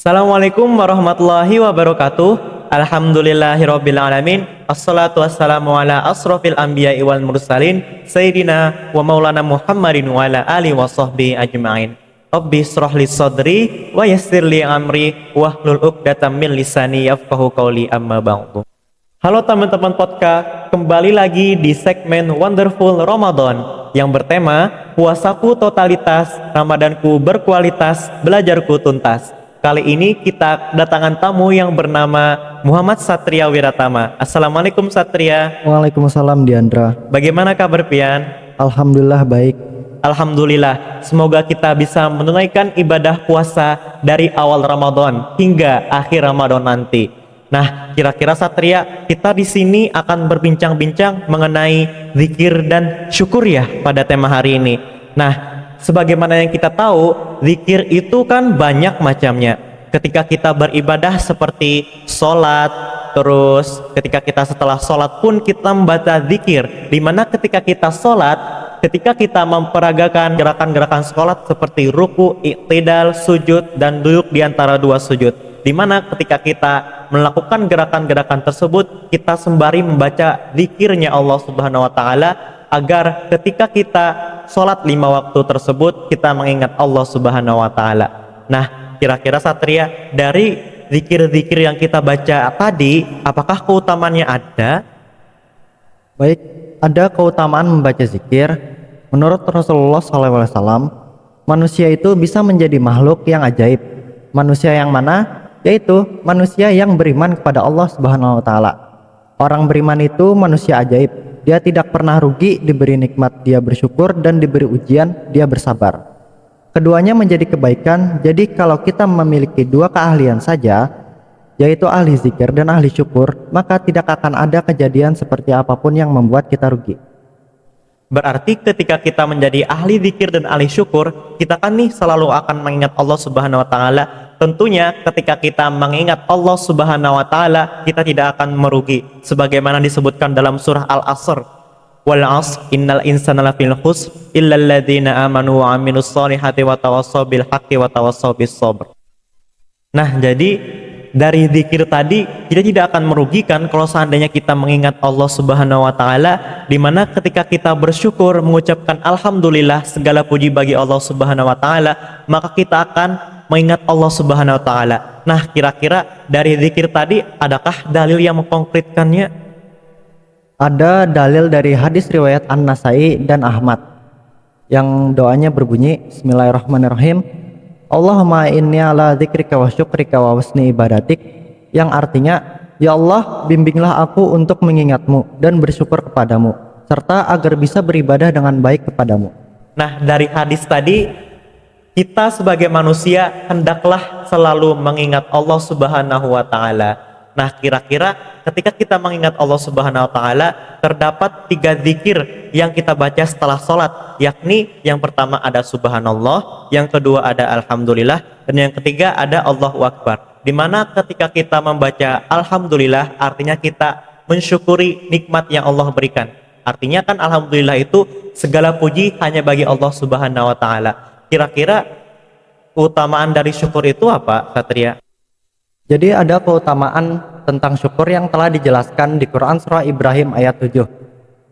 Assalamualaikum warahmatullahi wabarakatuh. Alhamdulillahirabbil alamin. Assalatu wassalamu ala asrofil anbiya'i wal mursalin Sayyidina wa maulana Muhammadin wa ala alihi wa sahbihi ajma'in. Rabbi shrah li sadri wa yassir li amri wahlul 'uqdatam min lisani yafqahu qawli, amma ba'du. Halo teman-teman podcast, kembali lagi di segmen Wonderful Ramadan yang bertema puasaku totalitas, Ramadanku berkualitas, belajarku tuntas. Kali ini kita kedatangan tamu yang bernama Muhammad Satria Wiratama. Assalamualaikum Satria. Waalaikumsalam Diandra. Bagaimana kabar Pian? Alhamdulillah baik. Alhamdulillah, semoga kita bisa menunaikan ibadah puasa dari awal Ramadan hingga akhir Ramadan nanti. Nah, kira-kira Satria, kita di sini akan berbincang-bincang mengenai zikir dan syukur ya pada tema hari ini. Nah, sebagaimana yang kita tahu, zikir itu kan banyak macamnya. Ketika kita beribadah seperti sholat, terus ketika kita setelah sholat pun kita membaca zikir. Dimana ketika kita sholat, ketika kita memperagakan gerakan-gerakan sholat seperti ruku, i'tidal, sujud, dan duduk di antara dua sujud. Dimana ketika kita melakukan gerakan-gerakan tersebut, kita sembari membaca zikirnya Allah Subhanahu Wa Taala, agar ketika kita sholat 5 waktu tersebut kita mengingat Allah Subhanahu Wa Taala. Nah, kira-kira Satria, dari zikir-zikir yang kita baca tadi, apakah keutamaannya ada? Baik, ada keutamaan membaca zikir. Menurut Rasulullah SAW, manusia itu bisa menjadi makhluk yang ajaib. Manusia yang mana? Yaitu manusia yang beriman kepada Allah Subhanahu Wa Taala. Orang beriman itu manusia ajaib. Dia tidak pernah rugi, diberi nikmat dia bersyukur, dan diberi ujian dia bersabar. Keduanya menjadi kebaikan. Jadi kalau kita memiliki dua keahlian saja, yaitu ahli zikir dan ahli syukur, maka tidak akan ada kejadian seperti apapun yang membuat kita rugi. Berarti ketika kita menjadi ahli zikir dan ahli syukur, kita kan nih selalu akan mengingat Allah Subhanahu Wa Taala. Tentunya ketika kita mengingat Allah Subhanahu Wa Taala, kita tidak akan merugi, sebagaimana disebutkan dalam surah Al-Asr, wal 'asr innal insana lafil khusr illal ladzina amanu wa 'amilus shalihati wa tawassaw bil haqqi wa tawassaw bis sabr. Nah, jadi dari zikir tadi kita tidak akan merugikan kalau seandainya kita mengingat Allah Subhanahu Wa Taala, di mana ketika kita bersyukur mengucapkan alhamdulillah, segala puji bagi Allah Subhanahu Wa Taala, maka kita akan mengingat Allah Subhanahu Wa Taala. Nah, kira-kira dari zikir tadi adakah dalil yang mengkonkretkannya? Ada dalil dari hadis riwayat An-Nasai dan Ahmad yang doanya berbunyi Bismillahirrahmanirrahim, Allahumma inni ala dzikrika wa syukrika wa husni ibadatik, yang artinya, ya Allah, bimbinglah aku untuk mengingatmu dan bersyukur kepadamu, serta agar bisa beribadah dengan baik kepadamu. Nah, dari hadis tadi, kita sebagai manusia hendaklah selalu mengingat Allah Subhanahu Wa Taala. Nah, kira-kira ketika kita mengingat Allah Subhanahu Wa Taala, terdapat 3 zikir yang kita baca setelah sholat, yakni yang pertama ada Subhanallah, yang kedua ada Alhamdulillah, dan yang ketiga ada Allahu Akbar. Dimana ketika kita membaca Alhamdulillah, artinya kita mensyukuri nikmat yang Allah berikan. Artinya kan Alhamdulillah itu segala puji hanya bagi Allah Subhanahu Wa Taala. Kira-kira keutamaan dari syukur itu apa, Satria? Jadi ada keutamaan tentang syukur yang telah dijelaskan di Quran surah Ibrahim ayat 7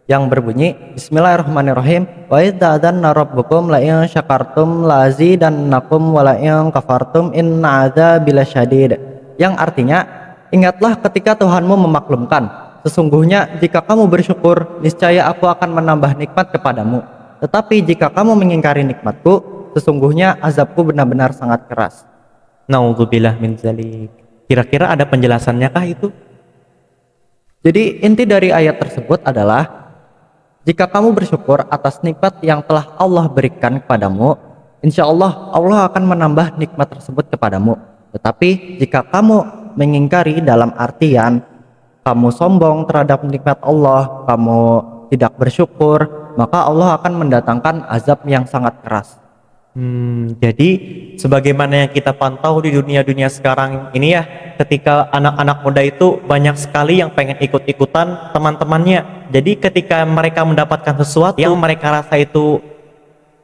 yang berbunyi Bismillahirrahmanirrahim, wa idza adzanna rabbukum la in syakartum la azidannakum wa la in kafartum inna adzabi lasyadid, yang artinya, ingatlah ketika Tuhanmu memaklumkan, sesungguhnya jika kamu bersyukur niscaya aku akan menambah nikmat kepadamu, tetapi jika kamu mengingkari nikmatku, sesungguhnya azabku benar-benar sangat keras. Naudzubillah min dzalik. Kira-kira ada penjelasannya kah itu? Jadi inti dari ayat tersebut adalah, jika kamu bersyukur atas nikmat yang telah Allah berikan kepadamu, insya Allah Allah akan menambah nikmat tersebut kepadamu. Tetapi jika kamu mengingkari dalam artian kamu sombong terhadap nikmat Allah, kamu tidak bersyukur, maka Allah akan mendatangkan azab yang sangat keras. Jadi sebagaimana yang kita pantau di dunia-dunia sekarang ini ya, ketika anak-anak muda itu banyak sekali yang pengen ikut-ikutan teman-temannya. Jadi ketika mereka mendapatkan sesuatu yang mereka rasa itu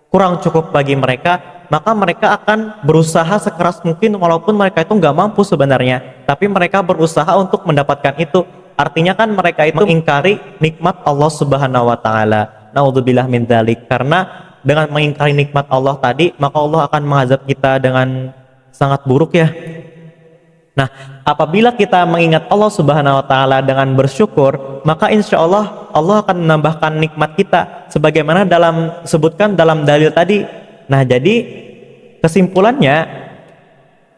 kurang cukup bagi mereka, maka mereka akan berusaha sekeras mungkin walaupun mereka itu nggak mampu sebenarnya, tapi mereka berusaha untuk mendapatkan itu. Artinya kan mereka itu mengingkari nikmat Allah Subhanahu wa taala. Naudzubillah min dzalik. Karena dengan mengingkari nikmat Allah tadi, maka Allah akan mengazab kita dengan sangat buruk ya. Nah, apabila kita mengingat Allah Subhanahu wa taala dengan bersyukur, maka insya Allah Allah akan menambahkan nikmat kita sebagaimana sebutkan dalam dalil tadi. Nah, jadi kesimpulannya,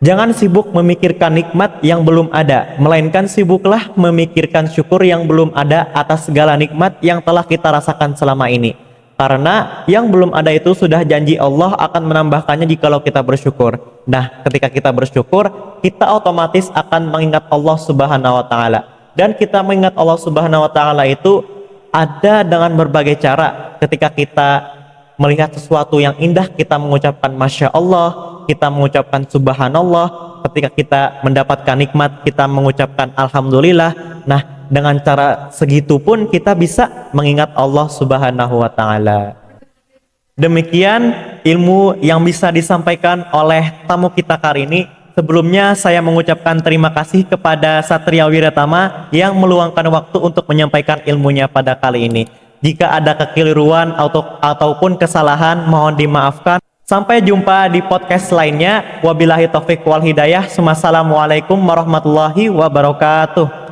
jangan sibuk memikirkan nikmat yang belum ada, melainkan sibuklah memikirkan syukur yang belum ada atas segala nikmat yang telah kita rasakan selama ini. Karena yang belum ada itu sudah janji Allah akan menambahkannya jikalau kita bersyukur. Nah, ketika kita bersyukur, kita otomatis akan mengingat Allah Subhanahu wa taala. Dan kita mengingat Allah Subhanahu wa taala itu ada dengan berbagai cara. Ketika kita melihat sesuatu yang indah, kita mengucapkan Masya Allah, kita mengucapkan Subhanallah. Ketika kita mendapatkan nikmat, kita mengucapkan Alhamdulillah. Nah, dengan cara segitu pun kita bisa mengingat Allah Subhanahu wa taala. Demikian ilmu yang bisa disampaikan oleh tamu kita kali ini. Sebelumnya saya mengucapkan terima kasih kepada Satria Wiratama yang meluangkan waktu untuk menyampaikan ilmunya pada kali ini. Jika ada kekeliruan ataupun kesalahan, mohon dimaafkan. Sampai jumpa di podcast lainnya. Wabillahi taufik wal hidayah. Wassalamualaikum warahmatullahi wabarakatuh.